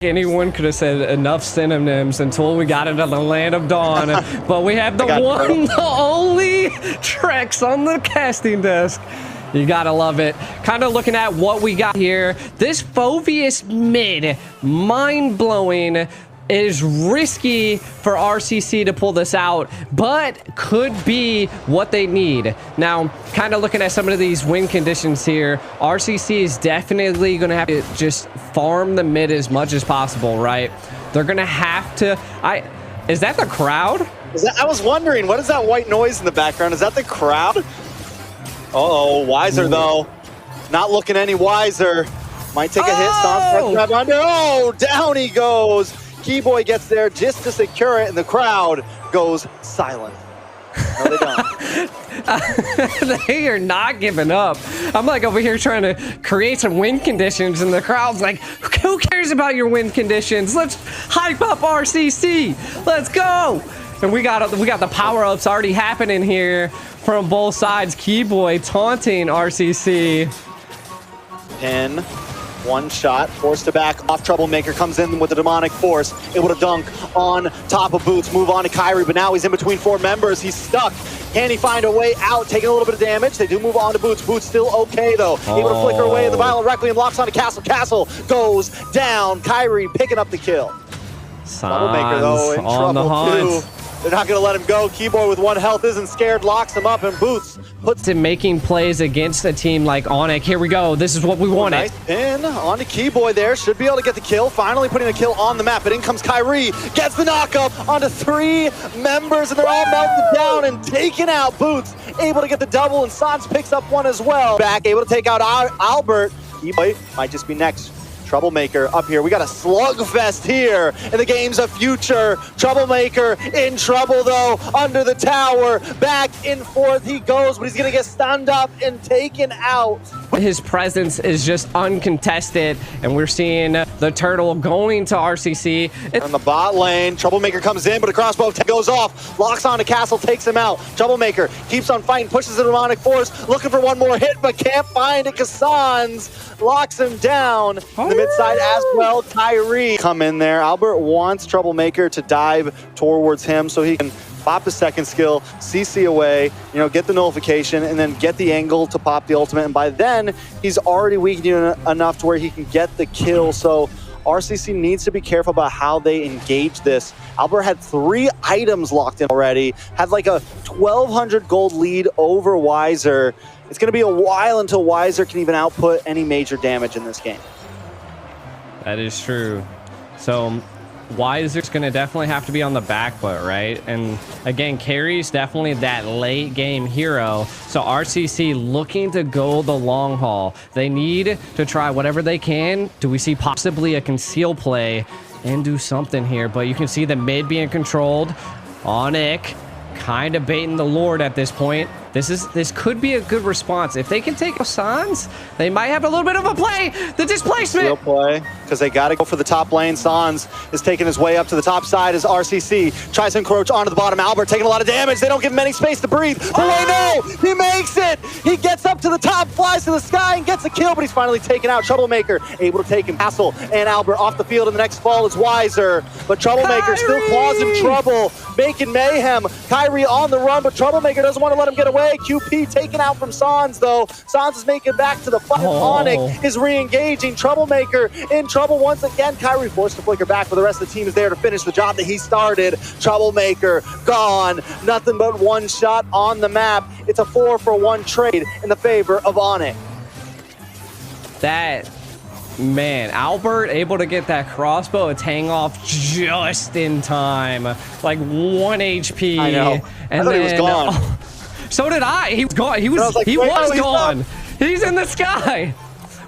Anyone could have said enough synonyms until we got into the land of dawn. But we have the one, the only Trex on the casting desk. You gotta love it. Kind of looking at what we got here. This Phoveus mid, mind-blowing, is risky for RCC to pull this out, but could be what they need. Now, kind of looking at some of these win conditions here, RCC is definitely going to have to just farm the mid as much as possible, right? They're going to have to... Is that the crowd? I was wondering, what is that white noise in the background? Is that the crowd? Uh-oh, Wiser, though. Not looking any wiser. Might take a hit. Sans grab under. Oh, down he goes. Keyboy gets there just to secure it, and the crowd goes silent. No, they don't. They are not giving up. I'm like over here trying to create some win conditions, and the crowd's like, who cares about your win conditions? Let's hype up RCC. Let's go. And we got the power-ups already happening here from both sides. Keyboy taunting RCC. Pin. One shot, forced to back off. Troublemaker comes in with the demonic force, able to dunk on top of Boots, move on to Kyrie, but now he's in between four members. He's stuck. Can he find a way out? Taking a little bit of damage. They do move on to Boots. Boots still okay, though. Able to flicker away. The Violent Requiem locks onto Castle. Castle goes down. Kyrie picking up the kill. Troublemaker, though, in trouble, too. They're not going to let him go. Keyboy with one health isn't scared, locks him up, and Boots puts him making plays against a team like ONIC. Here we go. This is what we wanted. Nice pin onto Keyboy there. Should be able to get the kill. Finally putting the kill on the map. But in comes Kyrie. Gets the knockup onto three members, and they're all melted down and taken out. Boots able to get the double, and Sans picks up one as well. Back, able to take out Albert. Keyboy might just be next. Troublemaker up here. We got a slugfest here in the games of future. Troublemaker in trouble, though, under the tower. Back and forth he goes, but he's going to get stunned up and taken out. His presence is just uncontested, and we're seeing the turtle going to RCC. On the bot lane, Troublemaker comes in, but a crossbow goes off. Locks onto Castle, takes him out. Troublemaker keeps on fighting, pushes the demonic force, looking for one more hit, but can't find it. Sans locks him down. In the mid side as well, Kyrie come in there. Albert wants Troublemaker to dive towards him so he can pop the second skill, CC away, you know, get the nullification, and then get the angle to pop the ultimate. And by then, he's already weakened enough to where he can get the kill. So RCC needs to be careful about how they engage this. Albert had 3 items locked in already, had like a 1,200 gold lead over Wiser. It's going to be a while until Wiser can even output any major damage in this game. That is true. So Wiser's going to definitely have to be on the back foot, right? And again, Carrie's definitely that late game hero. So RCC looking to go the long haul. They need to try whatever they can. Do we see possibly a conceal play and do something here? But you can see the mid being controlled. ONIC kind of baiting the Lord at this point. This could be a good response. If they can take Sans, they might have a little bit of a play. The displacement. Real play, because they got to go for the top lane. Sans is taking his way up to the top side as RCC tries to encroach onto the bottom. Albert taking a lot of damage. They don't give him any space to breathe. But wait, no! He makes it! He gets up to the top, flies to the sky, and gets a kill, but he's finally taken out. Troublemaker able to take him. Castle and Albert off the field, and the next fall is Wiser. But Troublemaker still claws in trouble, making mayhem. Kyrie on the run, but Troublemaker doesn't want to let him get away. QP taken out from Sans, though. Sans is making back to the fight. ONIC is re-engaging. Troublemaker in trouble once again. Kyrie forced to flicker back, but the rest of the team is there to finish the job that he started. Troublemaker gone. Nothing but one shot on the map. It's a 4-for-1 trade in the favor of ONIC. That... Man, Albert able to get that crossbow and hang off just in time. Like 1 HP. I know. And I thought he was gone. So did I. He was gone. He was gone. He's in the sky.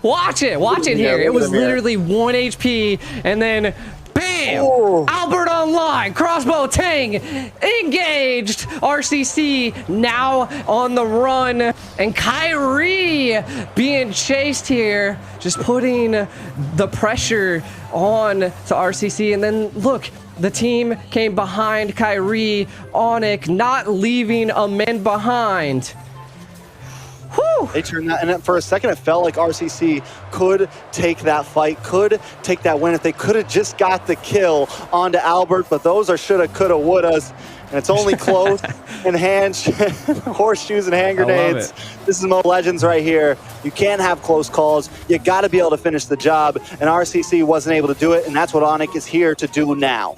Watch it here. It was literally 1 HP, and then bam! Ooh. Albert online. Crossbow Tang engaged. RCC now on the run, and Kyrie being chased here, just putting the pressure on to RCC. And then look, the team came behind Kyrie. ONIC not leaving a man behind. Whew. They turned that, and for a second it felt like RCC could take that fight, could take that win if they could have just got the kill onto Albert, but those are shoulda, coulda, wouldas, and it's only close and horseshoes and hand grenades. This is Mobile Legends right here. You can't have close calls. You got to be able to finish the job, and RCC wasn't able to do it, and that's what ONIC is here to do now.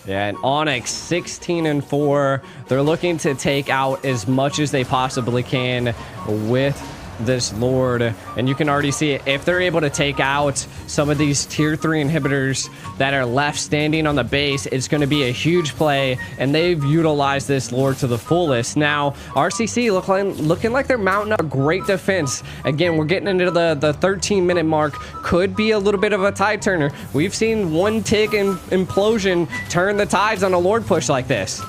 Yeah, and ONIC 16-4. They're looking to take out as much as they possibly can with this Lord. And you can already see it. If they're able to take out some of these tier 3 inhibitors that are left standing on the base, it's going to be a huge play. And they've utilized this Lord to the fullest. Now, RCC looking like they're mounting up a great defense. Again, we're getting into the 13-minute mark. Could be a little bit of a tide turner. We've seen one tick and implosion turn the tides on a Lord push like this.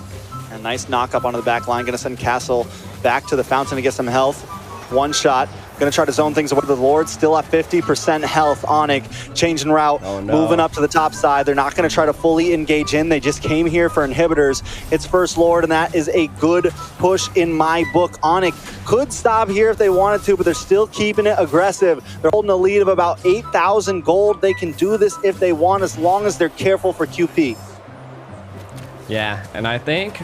A nice knock up onto the back line. Going to send Castle back to the fountain to get some health. One shot. Going to try to zone things away. The Lord still at 50% health. ONIC changing route, moving up to the top side. They're not going to try to fully engage in. They just came here for inhibitors. It's first Lord, and that is a good push in my book. ONIC could stop here if they wanted to, but they're still keeping it aggressive. They're holding a lead of about 8,000 gold. They can do this if they want, as long as they're careful for QP. Yeah, and I think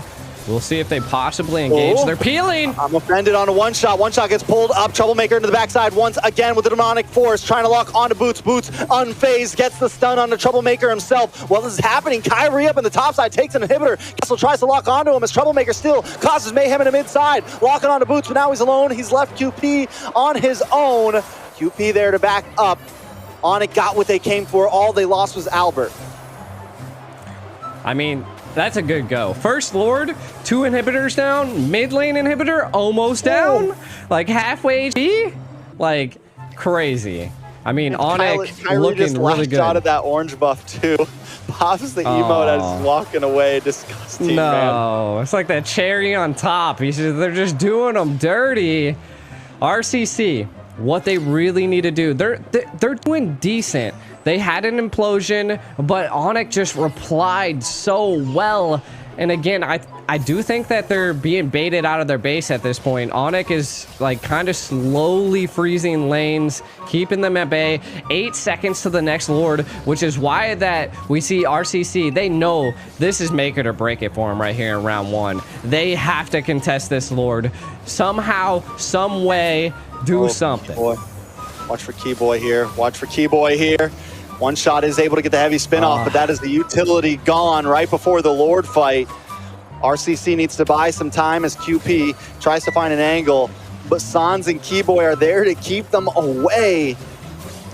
we'll see if they possibly engage. They're peeling. I'm offended on a one shot. One shot gets pulled up. Troublemaker into the backside once again with the demonic force, trying to lock onto Boots. Boots unfazed, gets the stun on the Troublemaker himself. While this is happening, Kyrie up in the top side takes an inhibitor. Castle tries to lock onto him as Troublemaker still causes mayhem in the mid side. Locking onto Boots, but now he's alone. He's left QP on his own. QP there to back up. ONIC got what they came for. All they lost was Albert. I mean, that's a good go. First Lord, 2 inhibitors down, mid lane inhibitor almost down, like halfway HP, like crazy. I mean, ONIC looking really good. Out of that orange buff too. Pops the emote as he's walking away. Disgusting. No, man. It's like that cherry on top. They're just doing them dirty. RCC, what they really need to do, they're doing decent. They had an implosion, but ONIC just replied so well. And again, I do think that they're being baited out of their base at this point. ONIC is like kind of slowly freezing lanes, keeping them at bay. 8 seconds to the next Lord, which is why that we see RCC. They know this is make it or break it for them right here in round 1. They have to contest this Lord somehow, some way, do something. Boy. Watch for Keyboy here. Watch for Keyboy here. One shot is able to get the heavy spin off, but that is the utility gone right before the Lord fight. RCC needs to buy some time as QP tries to find an angle, but Sans and Keyboy are there to keep them away.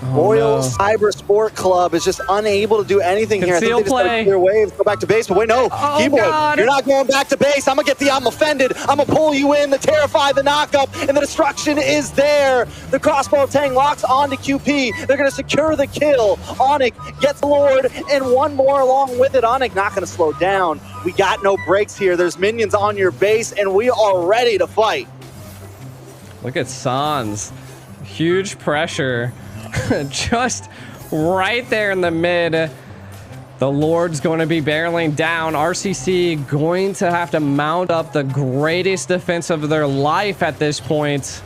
Royal Cyber Sport Club is just unable to do anything here. I think they just gotta clear waves, go back to base, but wait, no. Keyboy, you're not going back to base. I'm offended. I'm gonna pull you in, the Terrify, the knockup, and the destruction is there. The crossbow Tang locks onto QP. They're gonna secure the kill. ONIC gets the Lord, and one more along with it. ONIC not gonna slow down. We got no breaks here. There's minions on your base, and we are ready to fight. Look at Sans. Huge pressure. Just right there in the mid. The Lord's going to be barreling down. RCC going to have to mount up the greatest defense of their life at this point.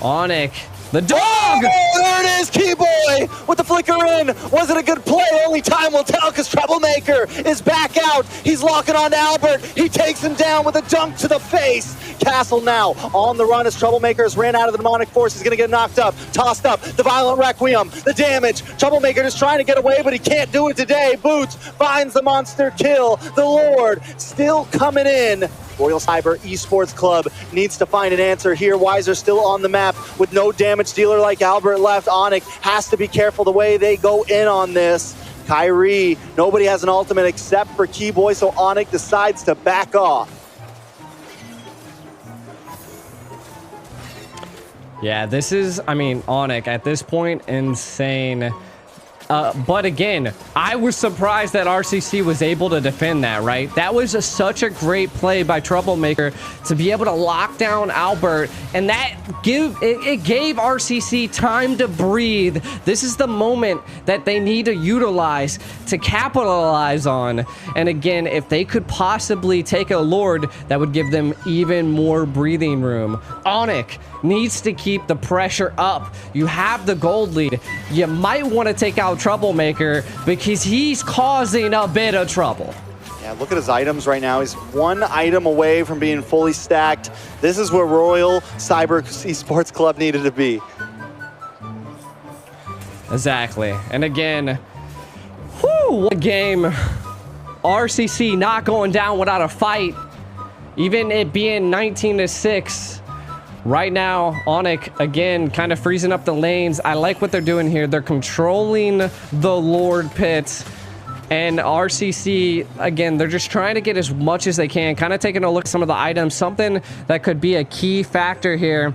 ONIC, the dog! Oh, there it is, Keyboy with the flicker in. Was it a good play? Only time will tell, because Troublemaker is back out. He's locking on to Albert. He takes him down with a dunk to the face. Castle now on the run as Troublemaker has ran out of the demonic force. He's going to get knocked up, tossed up. The violent requiem, the damage. Troublemaker just trying to get away, but he can't do it today. Boots finds the monster kill. The Lord still coming in. Royal Cyber Esports Club needs to find an answer here. Weiser still on the map with no damage dealer like Albert left. ONIC has to be careful the way they go in on this. Kyrie, nobody has an ultimate except for Keyboy, so ONIC decides to back off. Yeah, this is, I mean, ONIC at this point, insane. But again, I was surprised that RCC was able to defend that, right? That was such a great play by Troublemaker to be able to lock down Albert, and that gave RCC time to breathe. This is the moment that they need to utilize to capitalize on. And again, if they could possibly take a Lord, that would give them even more breathing room. ONIC needs to keep the pressure up. You have the gold lead. You might want to take out Troublemaker because he's causing a bit of trouble. Yeah, look at his items right now. He's one item away from being fully stacked. This is where Royal Cyber Esports Club needed to be. Exactly. And again, what a game. RCC not going down without a fight. Even it being 19-6. Right now, ONIC, again, kind of freezing up the lanes. I like what they're doing here. They're controlling the Lord pits. And RCC, again, they're just trying to get as much as they can. Kind of taking a look at some of the items. Something that could be a key factor here.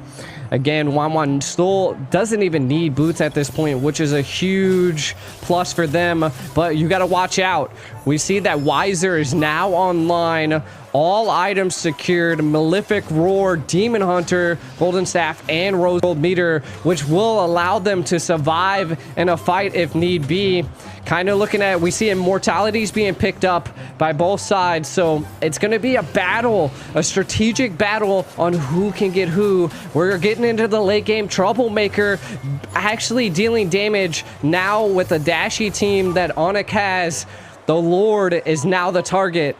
Again, Wanwan still doesn't even need boots at this point, which is a huge plus for them. But you got to watch out. We see that Weiser is now online. All items secured. Malefic Roar, Demon Hunter, Golden Staff, and Rose Gold Meter, which will allow them to survive in a fight if need be. Kind of looking at, we see immortalities being picked up by both sides. So it's going to be a battle, a strategic battle on who can get who. We're getting into the late game. Troublemaker actually dealing damage now with the Dashy team that ONIC has. The Lord is now the target.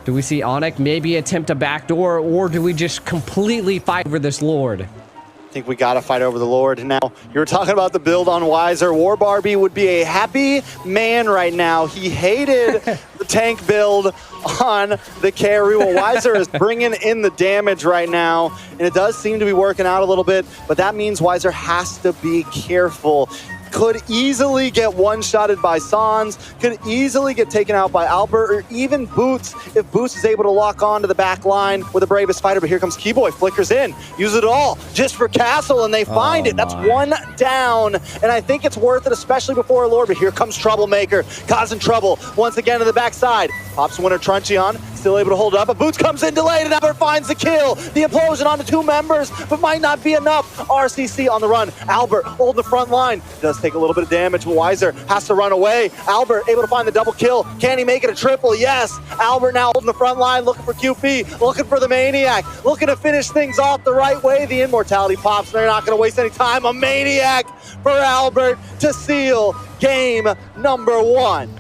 Do we see ONIC maybe attempt a backdoor, or do we just completely fight over this Lord? I think we got to fight over the Lord. Now, you were talking about the build on Weiser. War Barbie would be a happy man right now. He hated the tank build on the carry. Well, Weiser is bringing in the damage right now, and it does seem to be working out a little bit, but that means Weiser has to be careful. Could easily get one-shotted by Sans, could easily get taken out by Albert, or even Boots, if Boots is able to lock on to the back line with the bravest fighter. But here comes Keyboy, flickers in, use it all, just for Castle, and they find it. That's one down, and I think it's worth it, especially before a Lord. But here comes Troublemaker, causing trouble once again to the backside. Pops Winter Truncheon, still able to hold up, but Boots comes in delayed, and Albert finds the kill. The implosion onto two members, but might not be enough. RCC on the run. Albert holding the front line, does take a little bit of damage, but Weiser has to run away. Albert able to find the double kill. Can he make it a triple? Yes. Albert now holding the front line, looking for QP, looking for the Maniac, looking to finish things off the right way. The immortality pops, and they're not going to waste any time. A Maniac for Albert to seal game number 1.